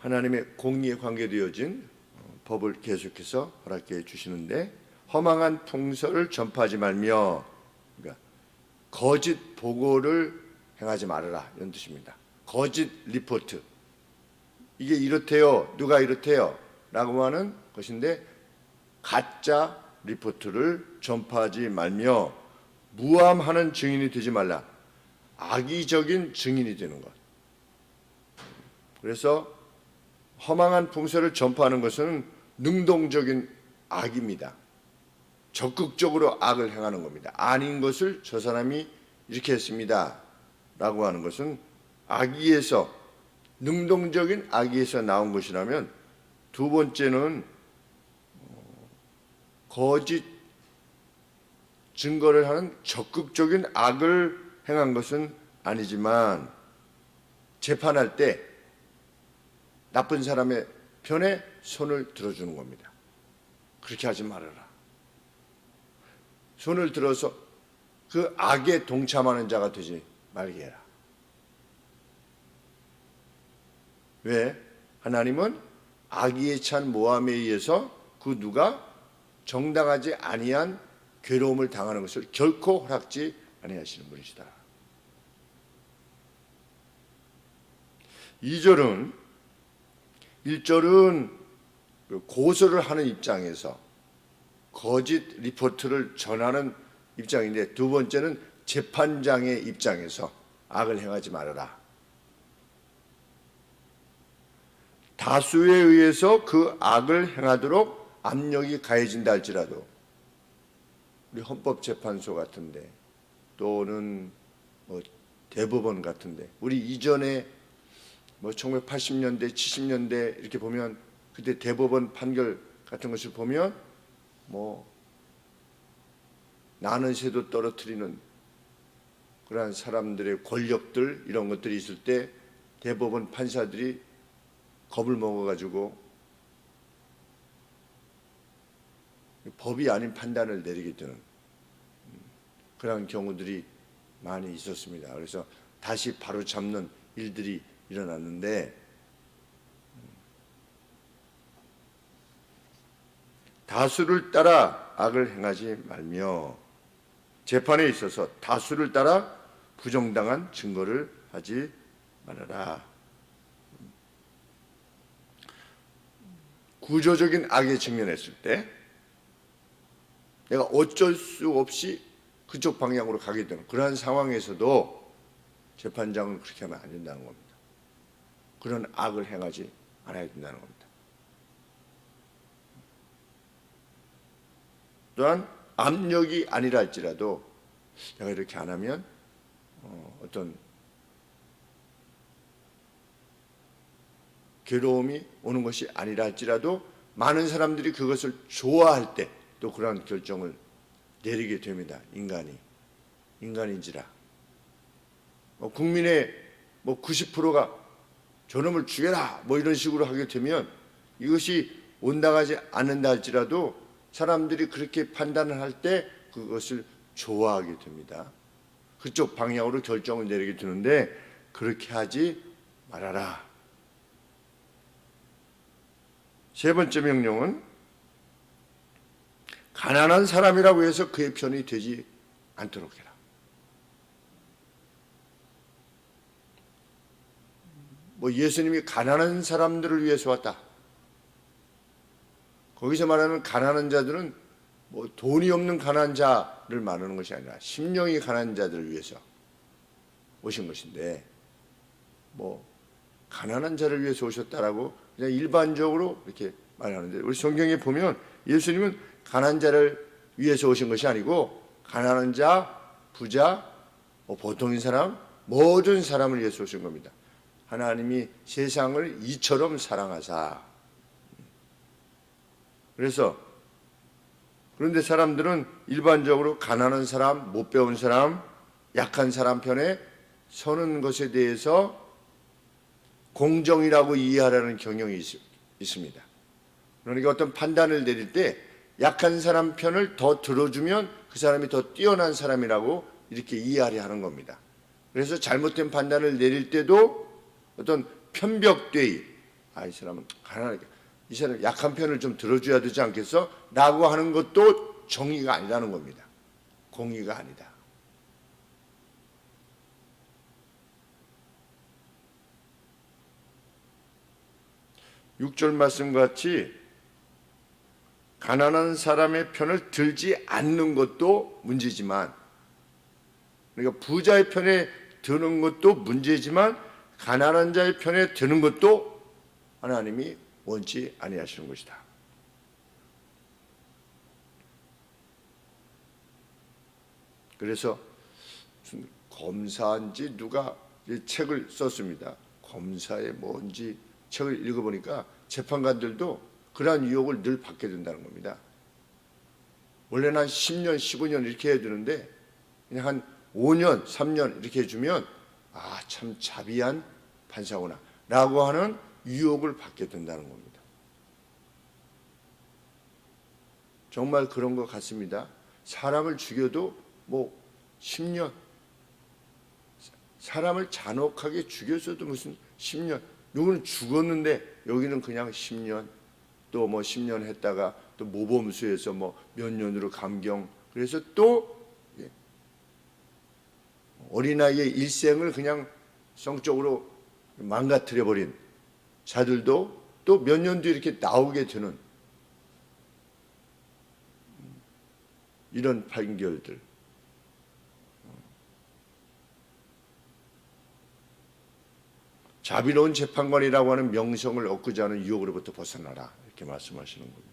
하나님의 공의에 관계되어진 법을 계속해서 허락해 주시는데, 허망한 풍설을 전파하지 말며, 그러니까 거짓 보고를 행하지 말아라, 이런 뜻입니다. 거짓 리포트, 이게 이렇대요, 누가 이렇대요 라고 하는 것인데, 가짜 리포트를 전파하지 말며 무함하는 증인이 되지 말라. 악의적인 증인이 되는 것. 그래서 허망한 풍설을 전파하는 것은 능동적인 악입니다. 적극적으로 악을 행하는 겁니다. 아닌 것을 저 사람이 이렇게 했습니다 라고 하는 것은 악의에서, 능동적인 악의에서 나온 것이라면, 두 번째는 거짓 증거를 하는 적극적인 악을 행한 것은 아니지만, 재판할 때 나쁜 사람의 편에 손을 들어주는 겁니다. 그렇게 하지 말아라. 손을 들어서 그 악에 동참하는 자가 되지 말게 해라. 왜? 하나님은 악의에 찬 모함에 의해서 그 누가 정당하지 아니한 괴로움을 당하는 것을 결코 허락지 아니하시는 분이시다. 1절은 고소를 하는 입장에서 거짓 리포트를 전하는 입장인데, 두 번째는 재판장의 입장에서 악을 행하지 말아라. 다수에 의해서 그 악을 행하도록 압력이 가해진다 할지라도, 우리 헌법재판소 같은데, 또는 대법원 같은데, 우리 이전에 1980년대, 70년대 이렇게 보면, 그때 대법원 판결 같은 것을 보면 나는 새도 떨어뜨리는 그러한 사람들의 권력들, 이런 것들이 있을 때 대법원 판사들이 겁을 먹어가지고 법이 아닌 판단을 내리게 되는 그런 경우들이 많이 있었습니다. 그래서 다시 바로잡는 일들이 일어났는데, 다수를 따라 악을 행하지 말며 재판에 있어서 다수를 따라 부정당한 증거를 하지 말아라. 구조적인 악에 직면했을 때 내가 어쩔 수 없이 그쪽 방향으로 가게 되는 그러한 상황에서도 재판장은 그렇게 하면 안 된다는 겁니다. 그런 악을 행하지 않아야 된다는 겁니다. 또한 압력이 아니라 할지라도 내가 이렇게 안 하면 어떤 괴로움이 오는 것이 아니라 할지라도 많은 사람들이 그것을 좋아할 때 또 그러한 결정을 내리게 됩니다. 인간인지라 국민의 90%가 저놈을 죽여라 이런 식으로 하게 되면, 이것이 온당하지 않는다 할지라도 사람들이 그렇게 판단을 할 때 그것을 좋아하게 됩니다. 그쪽 방향으로 결정을 내리게 되는데, 그렇게 하지 말아라. 세 번째 명령은 가난한 사람이라고 해서 그의 편이 되지 않도록 해라. 예수님이 가난한 사람들을 위해서 왔다. 거기서 말하는 가난한 자들은 돈이 없는 가난한 자를 말하는 것이 아니라 심령이 가난한 자들을 위해서 오신 것인데, 가난한 자를 위해서 오셨다라고 그냥 일반적으로 이렇게 말하는데, 우리 성경에 보면 예수님은 가난한 자를 위해서 오신 것이 아니고 가난한 자, 부자, 보통인 사람, 모든 사람을 위해서 오신 겁니다. 하나님이 세상을 이처럼 사랑하사. 그런데 사람들은 일반적으로 가난한 사람, 못 배운 사람, 약한 사람 편에 서는 것에 대해서 공정이라고 이해하라는 경향이 있습니다. 그러니까 어떤 판단을 내릴 때 약한 사람 편을 더 들어주면 그 사람이 더 뛰어난 사람이라고 이렇게 이해하려 하는 겁니다. 그래서 잘못된 판단을 내릴 때도 어떤 편벽되이 아, 이 사람은 가난하니까 이 사람 약한 편을 좀 들어줘야 되지 않겠어? 라고 하는 것도 정의가 아니라는 겁니다. 공의가 아니다. 6절 말씀 같이 가난한 사람의 편을 들지 않는 것도 문제지만, 그러니까 부자의 편에 드는 것도 문제지만 가난한 자의 편에 드는 것도 하나님이 원치 아니하시는 것이다. 그래서 무슨 검사인지 누가 책을 썼습니다. 검사의 뭔지 책을 읽어보니까 재판관들도 그러한 유혹을 늘 받게 된다는 겁니다. 원래는 한 10년, 15년 이렇게 해야 되는데 그냥 한 5년, 3년 이렇게 해주면 아, 참 자비한 판사구나 라고 하는 유혹을 받게 된다는 겁니다. 정말 그런 것 같습니다. 사람을 죽여도 뭐 10년, 사람을 잔혹하게 죽였어도 무슨 10년, 누구는 죽었는데 여기는 그냥 10년, 또 뭐 10년 했다가 또 모범수에서 뭐 몇 년으로 감경, 그래서 또 어린아이의 일생을 그냥 성적으로 망가뜨려 버린 자들도 또 몇 년 뒤에 이렇게 나오게 되는 이런 판결들. 자비로운 재판관이라고 하는 명성을 얻고자 하는 유혹으로부터 벗어나라, 이렇게 말씀하시는 겁니다.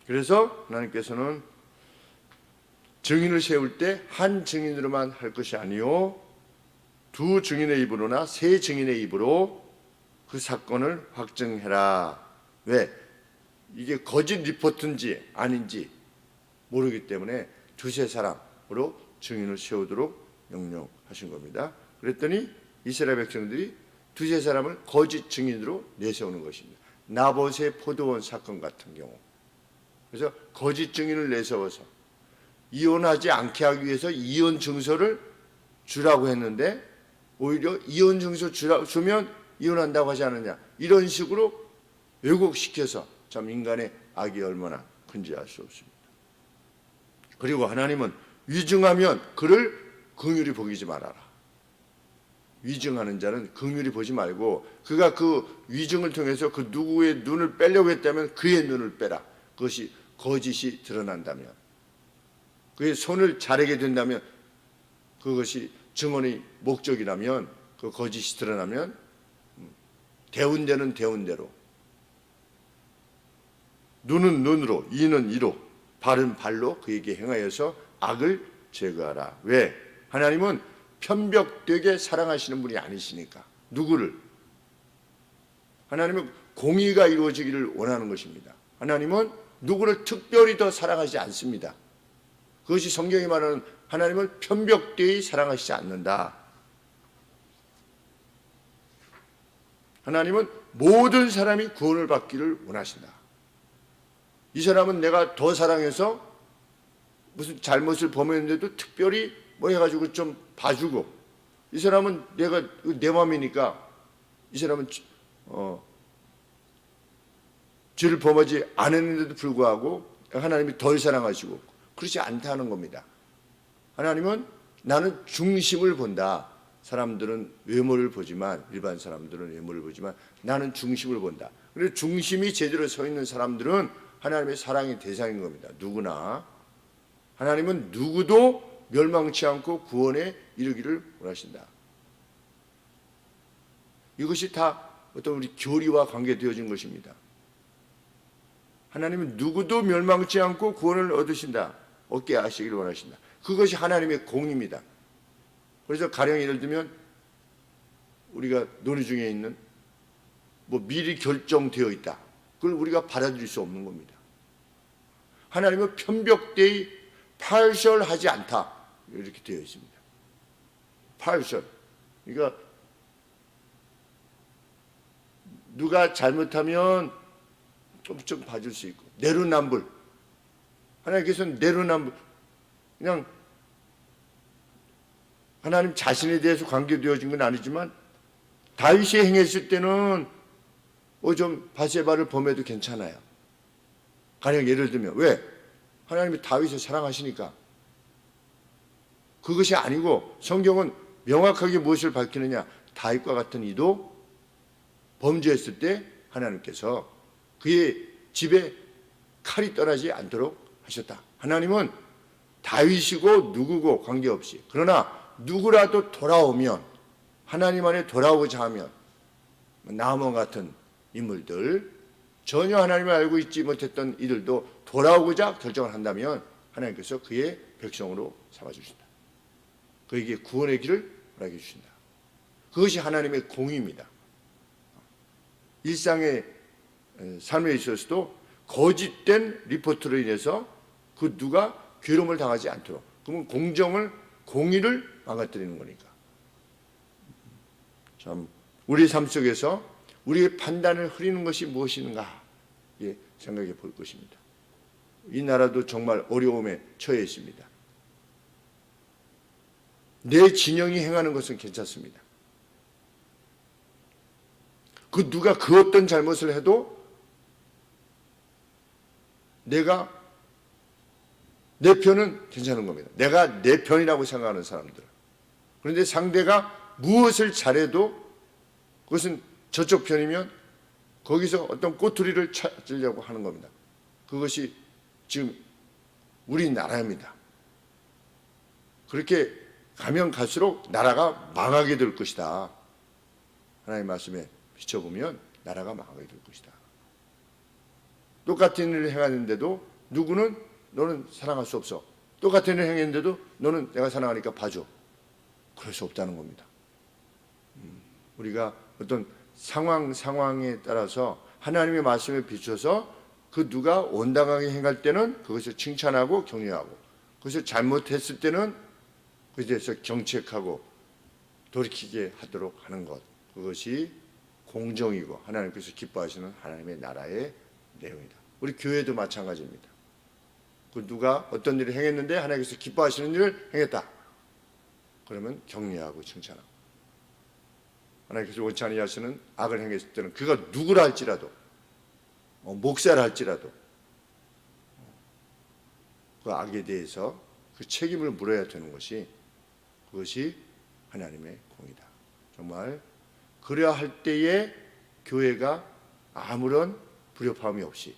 그래서 하나님께서는 증인을 세울 때 한 증인으로만 할 것이 아니요 두 증인의 입으로나 세 증인의 입으로 그 사건을 확증해라. 왜? 이게 거짓 리포트인지 아닌지 모르기 때문에 두세 사람으로 증인을 세우도록 명령하신 겁니다. 그랬더니 이스라엘 백성들이 두세 사람을 거짓 증인으로 내세우는 것입니다. 나봇의 포도원 사건 같은 경우. 그래서 거짓 증인을 내세워서 이혼하지 않게 하기 위해서 이혼 증서를 주라고 했는데 오히려 이혼 증서 주면 이혼한다고 하지 않느냐, 이런 식으로 왜곡시켜서 참 인간의 악이 얼마나 큰지 알 수 없습니다. 그리고 하나님은 위증하면 그를 긍휼히 보기지 말아라. 위증하는 자는 긍휼히 보지 말고 그가 그 위증을 통해서 그 누구의 눈을 빼려고 했다면 그의 눈을 빼라. 그것이 거짓이 드러난다면, 그의 손을 자르게 된다면, 그것이 증언의 목적이라면, 그 거짓이 드러나면 대운 데는 대운 대로, 눈은 눈으로, 이는 이로, 발은 발로 그에게 행하여서 악을 제거하라. 왜? 하나님은 편벽되게 사랑하시는 분이 아니시니까. 누구를? 하나님은 공의가 이루어지기를 원하는 것입니다. 하나님은 누구를 특별히 더 사랑하지 않습니다. 그것이 성경이 말하는 하나님은 편벽되이 사랑하시지 않는다. 하나님은 모든 사람이 구원을 받기를 원하신다. 이 사람은 내가 더 사랑해서 무슨 잘못을 범했는데도 특별히 뭐 해가지고 좀 봐주고, 이 사람은 내가 내 마음이니까 이 사람은 죄를 범하지 않았는데도 불구하고 하나님이 덜 사랑하시고, 그렇지 않다는 겁니다. 하나님은 나는 중심을 본다. 사람들은 외모를 보지만, 일반 사람들은 외모를 보지만 나는 중심을 본다. 그래서 중심이 제대로 서 있는 사람들은 하나님의 사랑의 대상인 겁니다. 누구나. 하나님은 누구도 멸망치 않고 구원에 이르기를 원하신다. 이것이 다 어떤 우리 교리와 관계되어진 것입니다. 하나님은 누구도 멸망치 않고 구원을 얻게 하시기를 원하신다. 그것이 하나님의 공입니다. 그래서 가령 예를 들면 우리가 논의 중에 있는 뭐 미리 결정되어 있다, 그걸 우리가 받아들일 수 없는 겁니다. 하나님은 편벽되이 파셜하지 않다, 이렇게 되어 있습니다. 파셜. 그러니까 누가 잘못하면 좀 봐줄 수 있고, 내로남불. 하나님께서는 내로남불, 그냥 하나님 자신에 대해서 관계되어진 건 아니지만 다윗이 행했을 때는 좀 바세바를 범해도 괜찮아요. 가령 예를 들면 왜? 하나님이 다윗을 사랑하시니까. 그것이 아니고 성경은 명확하게 무엇을 밝히느냐? 다윗과 같은 이도 범죄했을 때 하나님께서 그의 집에 칼이 떠나지 않도록 하셨다. 하나님은 다윗이고 누구고 관계없이, 그러나 누구라도 돌아오면, 하나님 안에 돌아오고자 하면, 나아몬 같은 인물들, 전혀 하나님을 알고 있지 못했던 이들도 돌아오고자 결정을 한다면 하나님께서 그의 백성으로 삼아주신다. 그에게 구원의 길을 허락해 주신다. 그것이 하나님의 공의입니다. 일상의 삶에 있어서도 거짓된 리포트로 인해서 그 누가 괴로움을 당하지 않도록, 그러면 공정을, 공의를 망가뜨리는 거니까. 참 우리 삶 속에서 우리의 판단을 흐리는 것이 무엇인가 생각해 볼 것입니다. 이 나라도 정말 어려움에 처해 있습니다. 내 진영이 행하는 것은 괜찮습니다. 그 누가 그 어떤 잘못을 해도 내가 내 편은 괜찮은 겁니다. 내가 내 편이라고 생각하는 사람들. 그런데 상대가 무엇을 잘해도 그것은 저쪽 편이면 거기서 어떤 꼬투리를 찾으려고 하는 겁니다. 그것이 지금 우리나라입니다. 그렇게 가면 갈수록 나라가 망하게 될 것이다. 하나님 말씀에 비춰보면 나라가 망하게 될 것이다. 똑같은 일을 행하는데도 누구는 너는 사랑할 수 없어. 똑같은 일을 행했는데도 너는 내가 사랑하니까 봐줘. 그럴 수 없다는 겁니다. 우리가 어떤 상황에 따라서 하나님의 말씀에 비춰서 그 누가 온당하게 행할 때는 그것을 칭찬하고 격려하고, 그것을 잘못했을 때는 그에 대해서 경책하고 돌이키게 하도록 하는 것, 그것이 공정이고 하나님께서 기뻐하시는 하나님의 나라의 내용이다. 우리 교회도 마찬가지입니다. 그 누가 어떤 일을 행했는데 하나님께서 기뻐하시는 일을 행했다. 그러면 격려하고 칭찬하고, 하나님께서 원치 아니하시는 악을 행했을 때는 그가 누구라 할지라도, 목사라 할지라도 그 악에 대해서 그 책임을 물어야 되는 것이, 그것이 하나님의 공이다. 정말 그래야 할 때에 교회가 아무런 불협화음이 없이,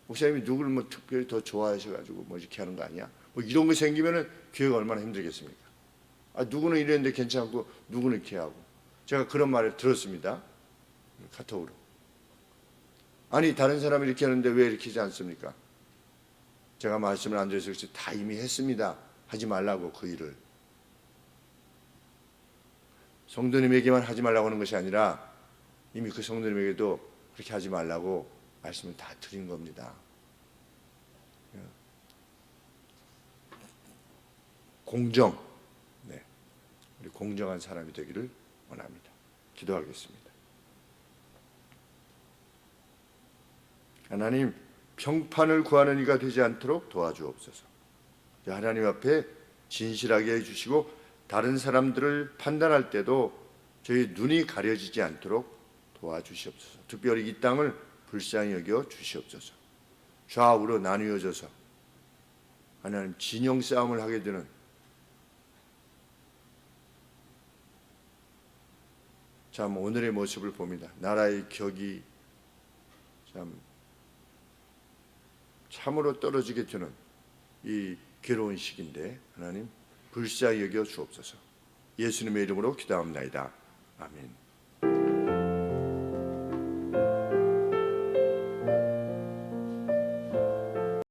목사님이 누구를 뭐 특별히 더 좋아하셔가지고 뭐 이렇게 하는 거 아니야? 뭐 이런 거 생기면은 교회가 얼마나 힘들겠습니까? 누구는 이랬는데 괜찮고 누구는 이렇게 하고. 제가 그런 말을 들었습니다. 카톡으로. 아니 다른 사람이 이렇게 하는데 왜 이렇게 하지 않습니까? 제가 말씀을 안 드려서 그렇지 다 이미 했습니다. 하지 말라고. 그 일을 성도님에게만 하지 말라고 하는 것이 아니라 이미 그 성도님에게도 그렇게 하지 말라고 말씀을 다 드린 겁니다. 공정, 우리 공정한 사람이 되기를 원합니다. 기도하겠습니다. 하나님, 평판을 구하는 이가 되지 않도록 도와주옵소서. 하나님 앞에 진실하게 해주시고 다른 사람들을 판단할 때도 저희 눈이 가려지지 않도록 도와주시옵소서. 특별히 이 땅을 불쌍히 여겨 주시옵소서. 좌우로 나뉘어져서 하나님 진영 싸움을 하게 되는, 참 오늘의 모습을 봅니다. 나라의 격이 참으로 떨어지게 되는 이 괴로운 시기인데 하나님 불쌍히 여겨 주옵소서. 예수님의 이름으로 기도합니다. 아멘.